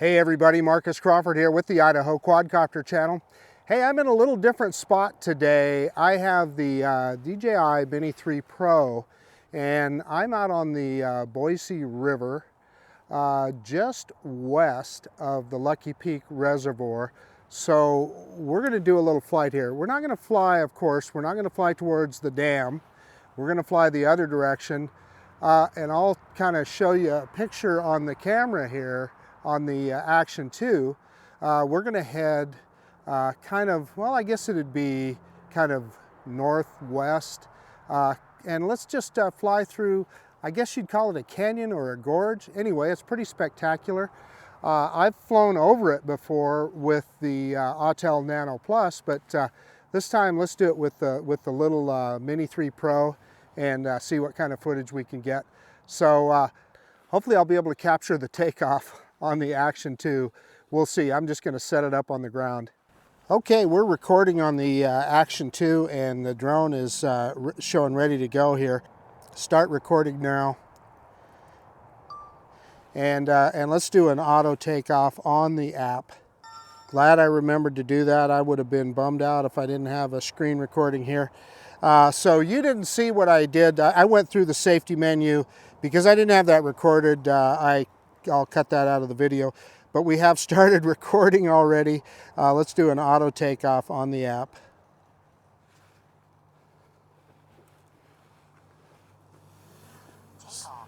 Hey everybody, Marcus Crawford here with the Idaho Quadcopter channel. Hey, I'm in a little different spot today. I have the DJI Mini 3 Pro and I'm out on the Boise River just west of the Lucky Peak Reservoir. So we're going to do a little flight here. We're not going to fly, of course, we're not going to fly towards the dam. We're going to fly the other direction and I'll kind of show you a picture on the camera here on the Action 2. We're going to head kind of, well, I guess it'd be kind of northwest. And let's just fly through, I guess you'd call it a canyon or a gorge. Anyway, it's pretty spectacular. I've flown over it before with the Autel Nano Plus, but this time let's do it with the little Mini 3 Pro and see what kind of footage we can get. So hopefully I'll be able to capture the takeoff on the Action 2. We'll see. I'm just going to set it up on the ground. Okay, we're recording on the Action 2 and the drone is showing ready to go here. Start recording now. And let's do an auto takeoff on the app. Glad I remembered to do that. I would have been bummed out if I didn't have a screen recording here. So you didn't see what I did. I went through the safety menu because I didn't have that recorded. I'll cut that out of the video, but we have started recording already. Let's do an auto takeoff on the app.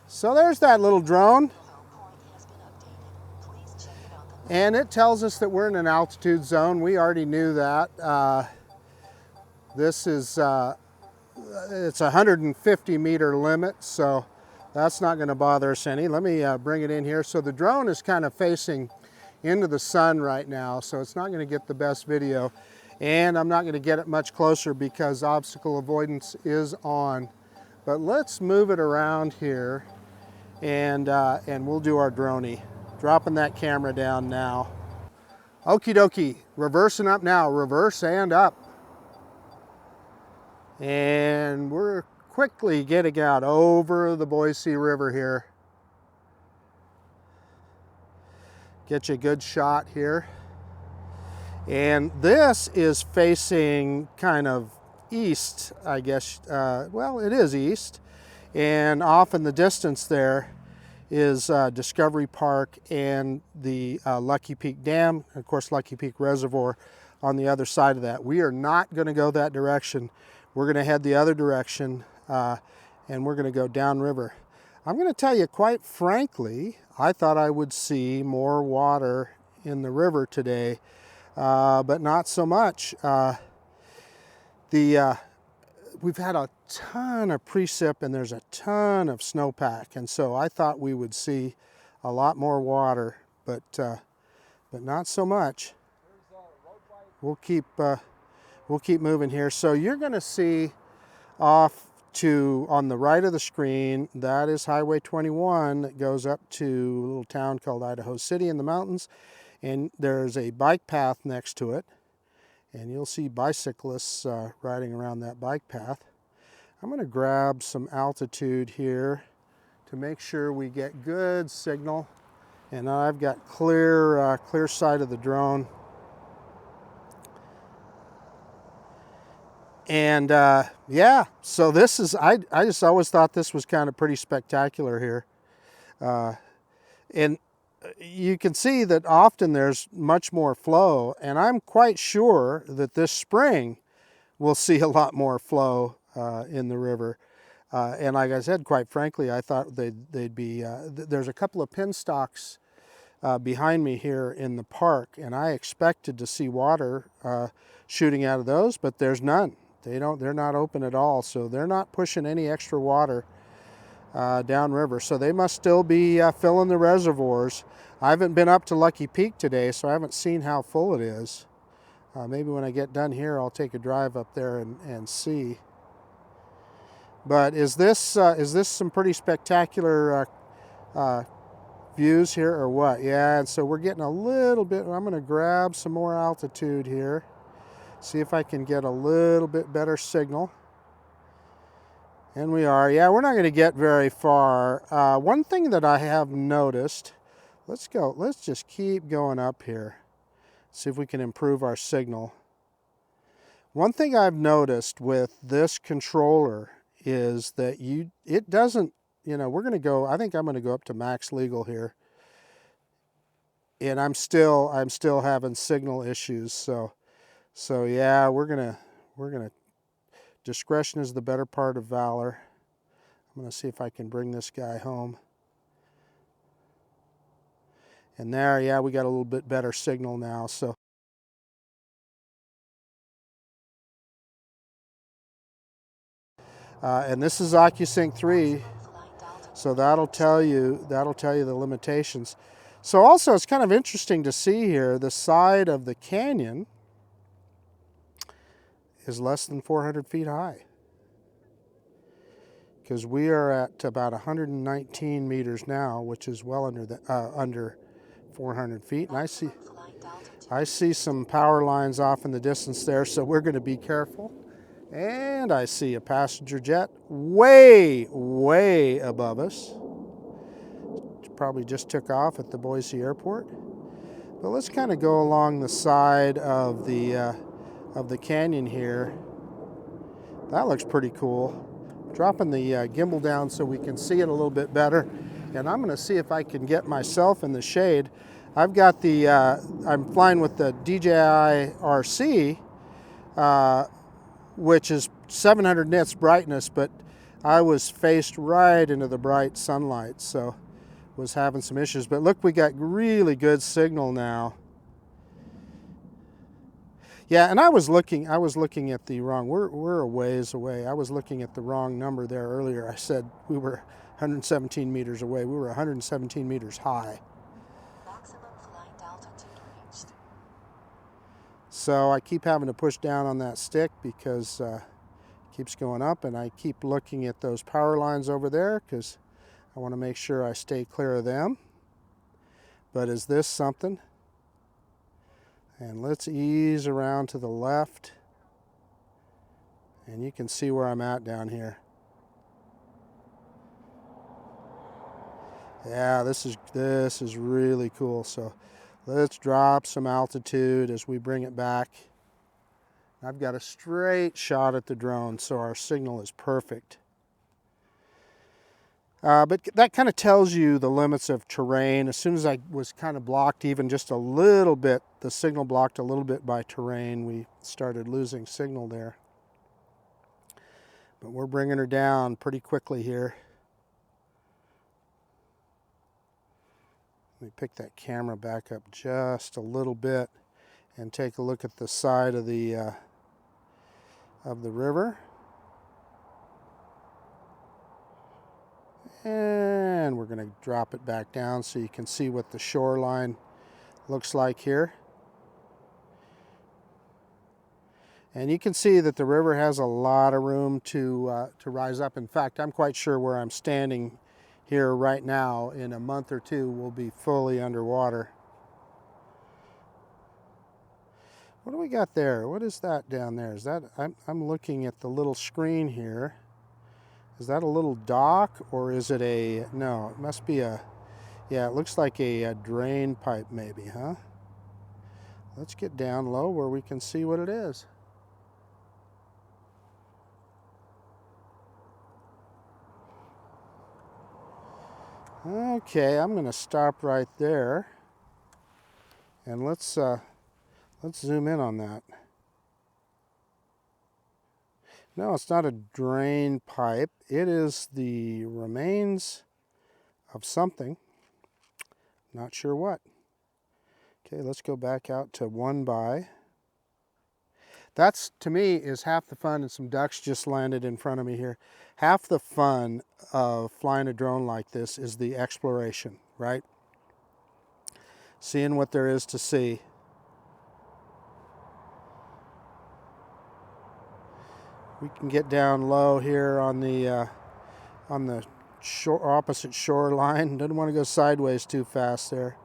So there's that little drone. And it tells us that we're in an altitude zone. We already knew that. This is, it's a 150 meter limit, so that's not going to bother us any. Let me bring it in here. So the drone is kind of facing into the sun right now, so it's not going to get the best video. And I'm not going to get it much closer because obstacle avoidance is on. But let's move it around here and we'll do our droney. Dropping that camera down now. Okie dokie, reversing up now, reverse and up. And we're quickly getting out over the Boise River here. Get you a good shot here. And this is facing kind of east, I guess. Well, it is east. And off in the distance there is Discovery Park and the Lucky Peak Dam, of course Lucky Peak Reservoir on the other side of that. We are not going to go that direction. We're going to head the other direction and we're going to go downriver. I'm going to tell you, quite frankly, I thought I would see more water in the river today, but not so much. We've had a ton of precip and there's a ton of snowpack, and so I thought we would see a lot more water, but not so much. We'll keep moving here. So you're going to see off to on the right of the screen, that is Highway 21 that goes up to a little town called Idaho City in the mountains, and there's a bike path next to it. And you'll see bicyclists riding around that bike path. I'm going to grab some altitude here to make sure we get good signal. And I've got clear sight of the drone. And yeah, so this is, I just always thought this was kind of pretty spectacular here. And you can see that often there's much more flow, and I'm quite sure that this spring we'll see a lot more flow in the river. And like I said, quite frankly, I thought they'd be, there's a couple of pin stocks behind me here in the park, and I expected to see water shooting out of those, but there's none. They're not open at all, so they're not pushing any extra water downriver, so they must still be filling the reservoirs. I haven't been up to Lucky Peak today, so I haven't seen how full it is. Maybe when I get done here, I'll take a drive up there and see. But is this some pretty spectacular views here, or what? Yeah, and so we're getting a little bit. I'm going to grab some more altitude here, see if I can get a little bit better signal. And we are. Yeah, we're not going to get very far. One thing that I have noticed Let's go. Let's just keep going up here. See if we can improve our signal. One thing I've noticed with this controller is that it doesn't, we're going to go, I think I'm going to go up to max legal here. And I'm still having signal issues. So yeah, we're going to, discretion is the better part of valor. I'm going to see if I can bring this guy home. And there, yeah, we got a little bit better signal now. So and this is OcuSync 3, so that'll tell you the limitations. So also, it's kind of interesting to see here, the side of the canyon is less than 400 feet high, because we are at about 119 meters now, which is well under under 400 feet. And I see some power lines off in the distance there, so we're going to be careful. And I see a passenger jet way, way above us. Probably just took off at the Boise airport. But let's kind of go along the side of the canyon here. That looks pretty cool. Dropping the gimbal down so we can see it a little bit better. And I'm going to see if I can get myself in the shade. I've got the, I'm flying with the DJI RC, which is 700 nits brightness, but I was faced right into the bright sunlight, so was having some issues. But look, we got really good signal now. Yeah, and I was looking at the wrong, we're a ways away. I was looking at the wrong number there earlier. I said we were 117 meters away. We were 117 meters high. Maximum flight altitude reached. So I keep having to push down on that stick because it keeps going up, and I keep looking at those power lines over there because I want to make sure I stay clear of them. But is this something? And let's ease around to the left. And you can see where I'm at down here. Yeah, this is really cool. So let's drop some altitude as we bring it back. I've got a straight shot at the drone, so our signal is perfect. But that kind of tells you the limits of terrain. As soon as I was kind of blocked even just a little bit, the signal blocked a little bit by terrain, we started losing signal there. But we're bringing her down pretty quickly here. Let me pick that camera back up just a little bit and take a look at the side of the river. And we're going to drop it back down so you can see what the shoreline looks like here. And you can see that the river has a lot of room to rise up. In fact, I'm quite sure where I'm standing here right now, in a month or two, we'll be fully underwater. What do we got there? What is that down there? Is that, I'm looking at the little screen here. Is that a little dock, or is it a, no, it must be a, yeah, it looks like a drain pipe maybe, huh? Let's get down low where we can see what it is. Okay, I'm going to stop right there, and let's zoom in on that. No, it's not a drain pipe. It is the remains of something. Not sure what. Okay, let's go back out to 1x. That's, to me, is half the fun, and some ducks just landed in front of me here. Half the fun of flying a drone like this is the exploration, right? Seeing what there is to see. We can get down low here on the opposite shoreline. Didn't want to go sideways too fast there.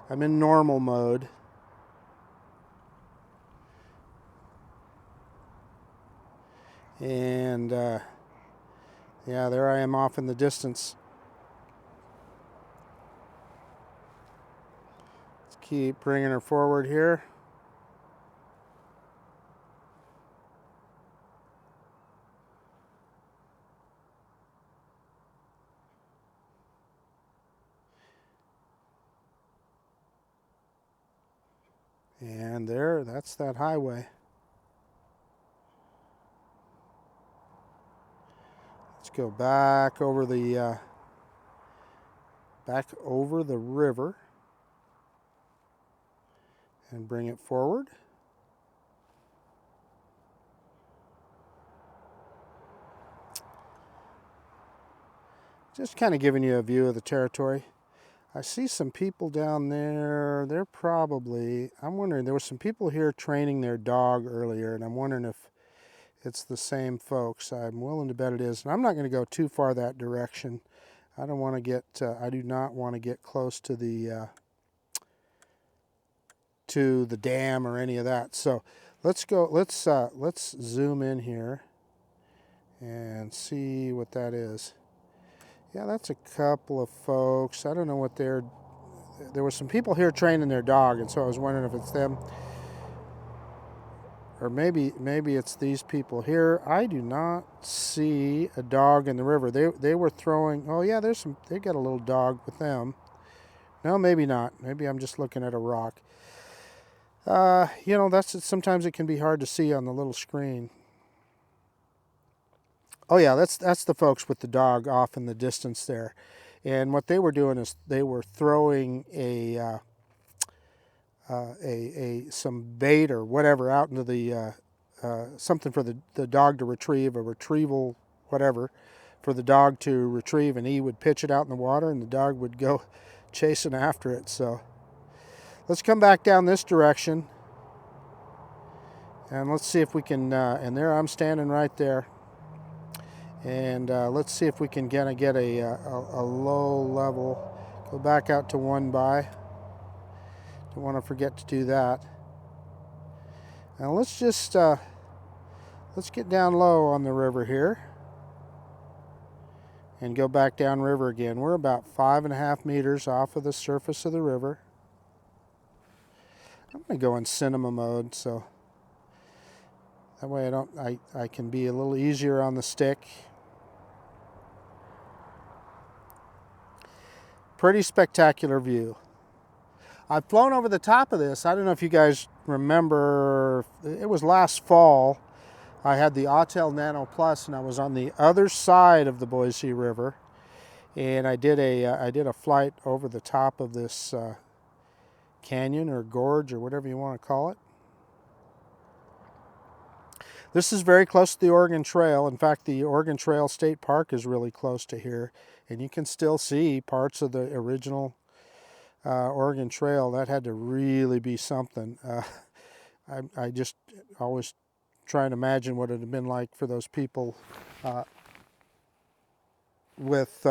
I'm in normal mode. And yeah, there I am off in the distance. Keep bringing her forward here. And there, that's that highway. Let's go back over the river and bring it forward. Just kind of giving you a view of the territory. I see some people down there. They're probably, I'm wondering, there were some people here training their dog earlier, and I'm wondering if it's the same folks. I'm willing to bet it is. And I'm not going to go too far that direction. I don't want to get, I do not want to get close to the dam or any of that. So let's go, let's zoom in here and see what that is. Yeah, that's a couple of folks. I don't know what there were some people here training their dog, and so I was wondering if it's them. Or maybe it's these people here. I do not see a dog in the river. They were throwing, oh yeah, they got a little dog with them. No, maybe not. Maybe I'm just looking at a rock. You know, sometimes it can be hard to see on the little screen. Oh yeah, that's the folks with the dog off in the distance there. And what they were doing is they were throwing some bait or whatever out into the something for the dog to retrieve, a retrieval whatever for the dog to retrieve, and he would pitch it out in the water and the dog would go chasing after it. So let's come back down this direction and let's see if we can, and there I'm standing right there. And let's see if we can get a low level. Go back out to 1 by. Don't want to forget to do that. Now let's just let's get down low on the river here and go back down river again. We're about 5.5 meters off of the surface of the river. I'm going to go in cinema mode, so that way I can be a little easier on the stick. Pretty spectacular view. I've flown over the top of this. I don't know if you guys remember, it was last fall. I had the Autel Nano Plus and I was on the other side of the Boise River, and I did a flight over the top of this canyon or gorge or whatever you want to call it. This is very close to the Oregon Trail. In fact, the Oregon Trail State Park is really close to here, and you can still see parts of the original Oregon Trail. That had to really be something. I just always try and imagine what it would have been like for those people with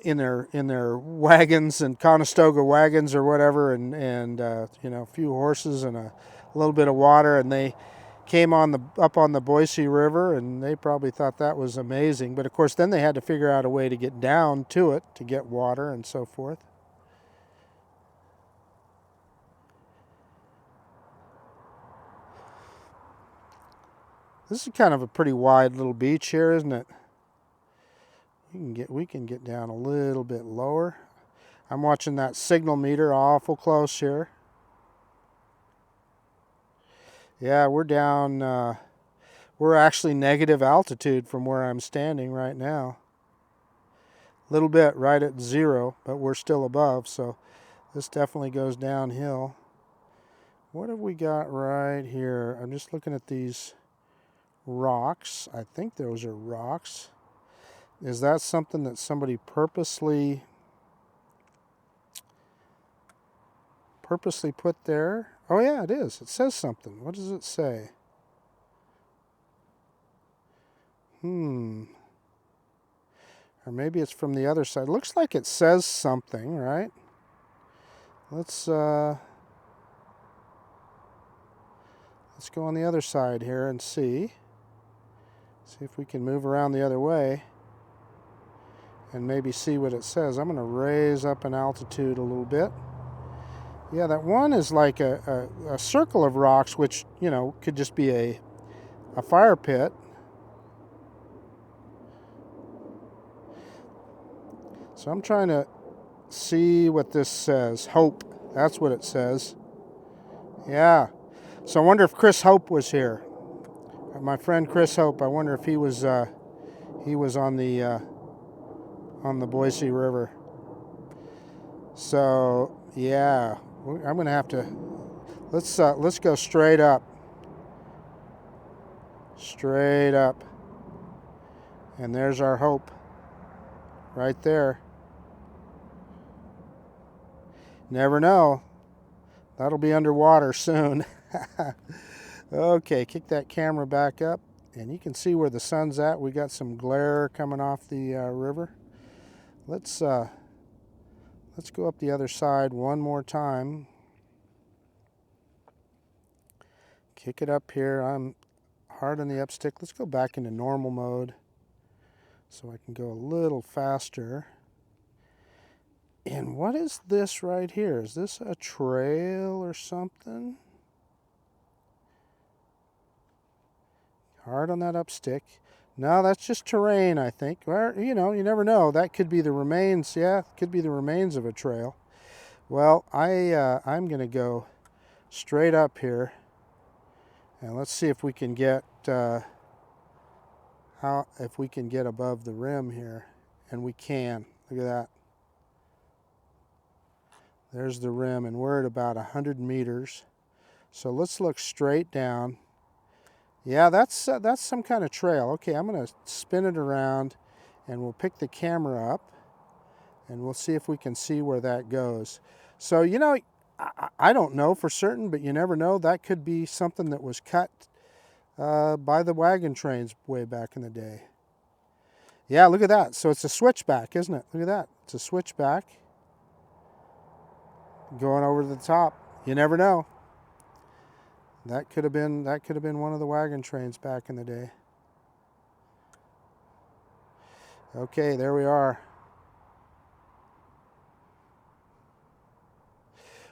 in their wagons and Conestoga wagons or whatever, and you know, a few horses and a little bit of water, and they came up on the Boise River, and they probably thought that was amazing. But of course then they had to figure out a way to get down to it to get water and so forth. This is kind of a pretty wide little beach here, isn't it? We can get down a little bit lower. I'm watching that signal meter awful close here. Yeah, we're down, we're actually negative altitude from where I'm standing right now. A little bit right at 0, but we're still above, so this definitely goes downhill. What have we got right here? I'm just looking at these rocks. I think those are rocks. Is that something that somebody purposely put there? Oh yeah, it is. It says something. What does it say? Or maybe it's from the other side. It looks like it says something, right? Let's go on the other side here and see if we can move around the other way and maybe see what it says. I'm going to raise up in altitude a little bit. Yeah, that one is like a circle of rocks, which, you know, could just be a fire pit. So I'm trying to see what this says. Hope. That's what it says. Yeah. So I wonder if Chris Hope was here. My friend Chris Hope. I wonder if he was on the Boise River. So yeah, I'm gonna have to. Let's go straight up. Straight up. And there's our Hope. Right there. Never know. That'll be underwater soon. Okay, kick that camera back up, and you can see where the sun's at. We got some glare coming off the river. Let's go up the other side one more time. Kick it up here. I'm hard on the upstick. Let's go back into normal mode so I can go a little faster. And what is this right here? Is this a trail or something? Hard on that upstick. No, that's just terrain, I think. Or, you know, you never know. That could be the remains. Yeah, could be the remains of a trail. Well, I'm going to go straight up here, and let's see if we can get if we can get above the rim here. And we can. Look at that. There's the rim, and we're at about 100 meters. So let's look straight down. Yeah, that's some kind of trail. Okay, I'm going to spin it around, and we'll pick the camera up, and we'll see if we can see where that goes. So, you know, I don't know for certain, but you never know. That could be something that was cut by the wagon trains way back in the day. Yeah, look at that. So it's a switchback, isn't it? Look at that. It's a switchback going over to the top. You never know. That could have been one of the wagon trains back in the day. Okay, there we are.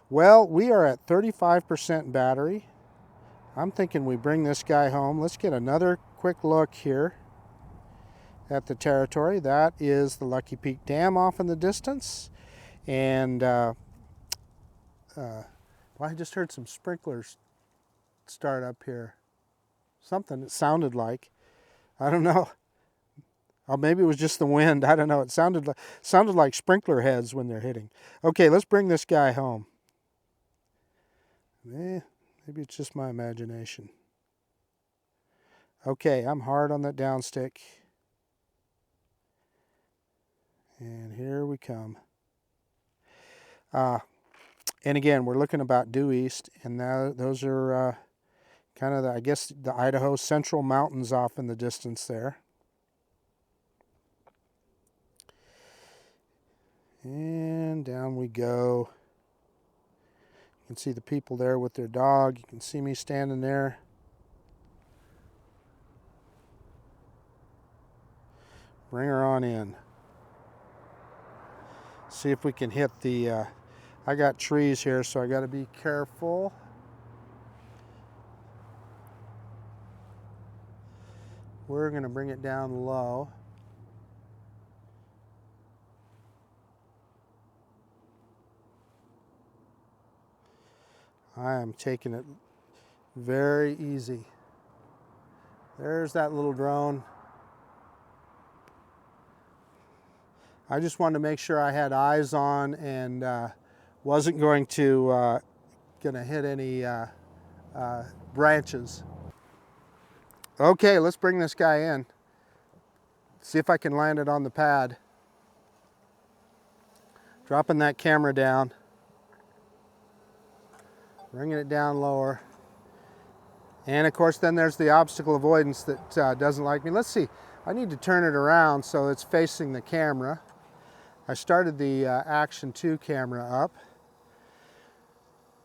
Well, we are at 35% battery. I'm thinking we bring this guy home. Let's get another quick look here at the territory. That is the Lucky Peak Dam off in the distance. And well, I just heard some sprinklers start up here. Something it sounded like. I don't know. Oh, maybe it was just the wind. I don't know. It sounded like sprinkler heads when they're hitting. Okay, let's bring this guy home. Maybe it's just my imagination. Okay, I'm hard on that downstick. And here we come. And again, we're looking about due east, and now those are kind of, I guess, the Idaho Central Mountains off in the distance there. And down we go. You can see the people there with their dog. You can see me standing there. Bring her on in. See if we can hit the, I got trees here, so I got to be careful. We're going to bring it down low. I am taking it very easy. There's that little drone. I just wanted to make sure I had eyes on and wasn't going to hit any branches. Okay, let's bring this guy in. See if I can land it on the pad. Dropping that camera down. Bringing it down lower. And of course then there's the obstacle avoidance that doesn't like me. Let's see, I need to turn it around so it's facing the camera. I started the Action 2 camera up.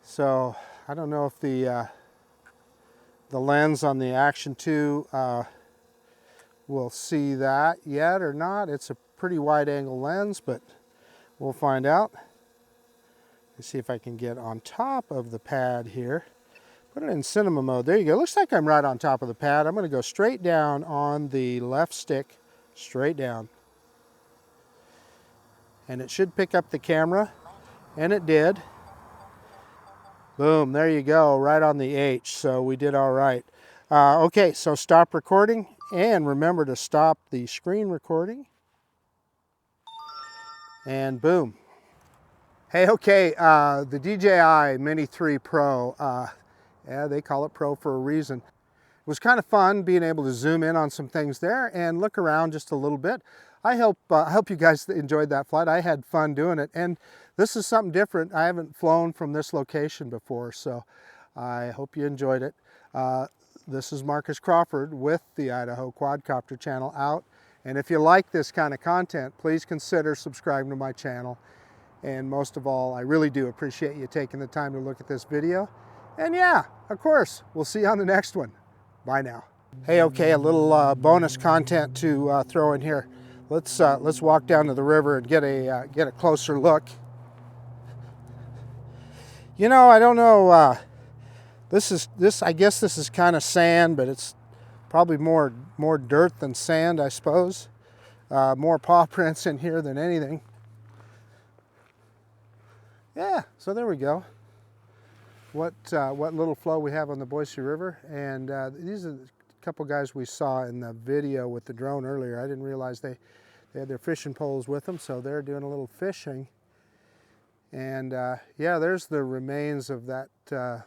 So I don't know if the lens on the Action 2 will see that yet or not. It's a pretty wide angle lens, but we'll find out. Let's see if I can get on top of the pad here. Put it in cinema mode. There you go. Looks like I'm right on top of the pad. I'm going to go straight down on the left stick, straight down. And it should pick up the camera, and it did. Boom, there you go, right on the H, so we did all right. Okay, so stop recording, and remember to stop the screen recording. And boom. Hey, okay, the DJI Mini 3 Pro, yeah, they call it Pro for a reason. It was kind of fun being able to zoom in on some things there and look around just a little bit. I hope you guys enjoyed that flight. I had fun doing it, and this is something different. I haven't flown from this location before, so I hope you enjoyed it. This is Marcus Crawford with the Idaho Quadcopter channel out, and if you like this kind of content, please consider subscribing to my channel. And most of all, I really do appreciate you taking the time to look at this video. And yeah, of course, we'll see you on the next one. Bye now. Hey, okay, a little bonus content to throw in here. Let's walk down to the river and get a closer look. You know, I don't know. I guess this is kind of sand, but it's probably more dirt than sand, I suppose. More paw prints in here than anything. Yeah, so there we go. What little flow we have on the Boise River, and these are a couple guys we saw in the video with the drone earlier. I didn't realize they had their fishing poles with them, so they're doing a little fishing. And yeah, there's the remains of that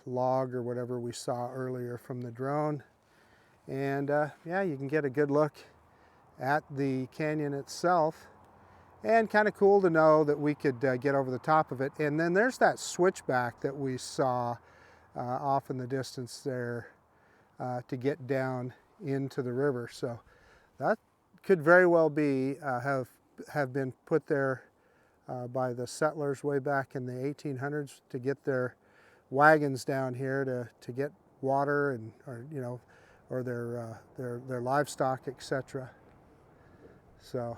log or whatever we saw earlier from the drone. And yeah, you can get a good look at the canyon itself. And kind of cool to know that we could get over the top of it. And then there's that switchback that we saw off in the distance there to get down into the river. So that could very well be have been put there by the settlers way back in the 1800s to get their wagons down here to get water and or their livestock, etc. So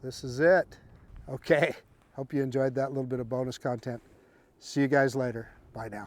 this is it. Okay, hope you enjoyed that little bit of bonus content. See you guys later. Bye now.